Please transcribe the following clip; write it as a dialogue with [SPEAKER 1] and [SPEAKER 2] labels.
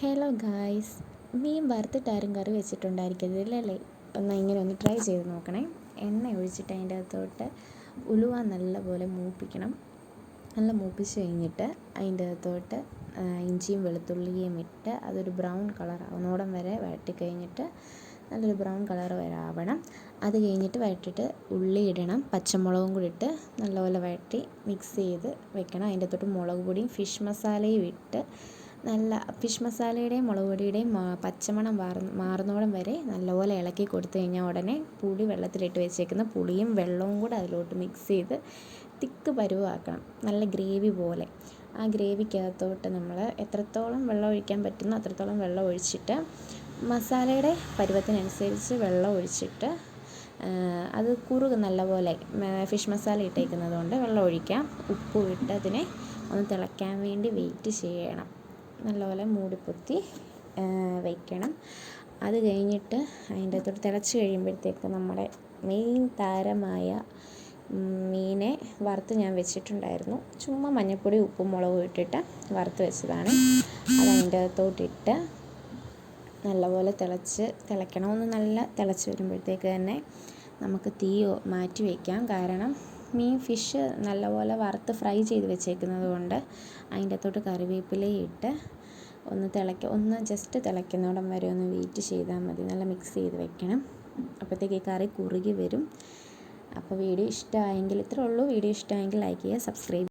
[SPEAKER 1] Hello guys, മീൻ വറുത്തിട്ടാരും കറി വെച്ചിട്ടുണ്ടായിരിക്കത്തില്ലല്ലേ? ഇങ്ങനെ ഒന്ന് try ചെയ്ത് നോക്കണേ. എണ്ണ ഒഴിച്ചിട്ട് അതിൻ്റെ അകത്തോട്ട് ഉലുവ നല്ലപോലെ മൂപ്പിക്കണം. നല്ല മൂപ്പിച്ച് കഴിഞ്ഞിട്ട് അതിൻ്റെ അകത്തോട്ട് ഇഞ്ചിയും വെളുത്തുള്ളിയും ഇട്ട് അതൊരു ബ്രൗൺ കളർ ആവുന്നോടം വരെ വഴറ്റി കഴിഞ്ഞിട്ട് നല്ലൊരു ബ്രൗൺ കളർ വരെ ആവണം. അത് കഴിഞ്ഞിട്ട് വഴറ്റിയിട്ട് ഉള്ളി ഇടണം, പച്ചമുളകും കൂടി ഇട്ട് നല്ലപോലെ വഴറ്റി മിക്സ് ചെയ്ത് വെക്കണം. അതിൻ്റെ അകത്തോട്ട് മുളക് പൊടിയും ഫിഷ് മസാലയും ഇട്ട് നല്ല ഫിഷ് മസാലയുടെയും മുളക് പൊടിയുടെയും പച്ചമണം മാറുന്നോളം വരെ നല്ലപോലെ ഇളക്കി കൊടുത്തു കഴിഞ്ഞാൽ ഉടനെ പുളി വെള്ളത്തിലിട്ട് വെച്ചേക്കുന്ന പുളിയും വെള്ളവും കൂടെ അതിലോട്ട് മിക്സ് ചെയ്ത് തിക്ക് പരുവാക്കണം, നല്ല ഗ്രേവി പോലെ. ആ ഗ്രേവിക്കകത്തോട്ട് നമ്മൾ എത്രത്തോളം വെള്ളം ഒഴിക്കാൻ പറ്റുന്നോ അത്രത്തോളം വെള്ളം ഒഴിച്ചിട്ട് മസാലയുടെ പരുവത്തിനനുസരിച്ച് വെള്ളം ഒഴിച്ചിട്ട് അത് കുറുകും നല്ലപോലെ. ഫിഷ് മസാല ഇട്ടേക്കുന്നത് കൊണ്ട് വെള്ളം ഒഴിക്കാം. ഉപ്പും ഇട്ട് അതിനെ ഒന്ന് തിളയ്ക്കാൻ വേണ്ടി വെയിറ്റ് ചെയ്യണം. നല്ലപോലെ മൂടിപ്പൊത്തി വയ്ക്കണം. അത് കഴിഞ്ഞിട്ട് അതിൻ്റെ അകത്തോട്ട് തിളച്ച് കഴിയുമ്പോഴത്തേക്ക് നമ്മുടെ മെയിൻ താരമായ മീനെ വറുത്ത് ഞാൻ വെച്ചിട്ടുണ്ടായിരുന്നു. ചുമ്മാ മഞ്ഞൾപ്പൊടി ഉപ്പും മുളകും ഇട്ടിട്ട് വറുത്ത് വെച്ചതാണ്. അതതിൻ്റെ അകത്തോട്ടിട്ട് നല്ലപോലെ തിളയ്ക്കണം. ഒന്ന് നല്ല തിളച്ച് വരുമ്പോഴത്തേക്ക് തന്നെ നമുക്ക് തീ മാറ്റി വയ്ക്കാം. കാരണം ഫിഷ് നല്ലപോലെ വറുത്ത് ഫ്രൈ ചെയ്ത് വെച്ചേക്കുന്നത് കൊണ്ട് അതിൻ്റെ അകത്തോട്ട് കറിവേപ്പിലയും ഇട്ട് ഒന്ന് ജസ്റ്റ് തിളയ്ക്കുന്നിടം വരെ ഒന്ന് വെയിറ്റ് ചെയ്താൽ മതി. നല്ല മിക്സ് ചെയ്ത് വെക്കണം. അപ്പോഴത്തേക്ക് ഈ കറി കുറുകി വരും. അപ്പോൾ വീഡിയോ ഇഷ്ടമായെങ്കിൽ ഇത്രേ ഉള്ളൂ. വീഡിയോ ഇഷ്ടമായെങ്കിൽ ലൈക്ക് ചെയ്യുക, സബ്സ്ക്രൈബ്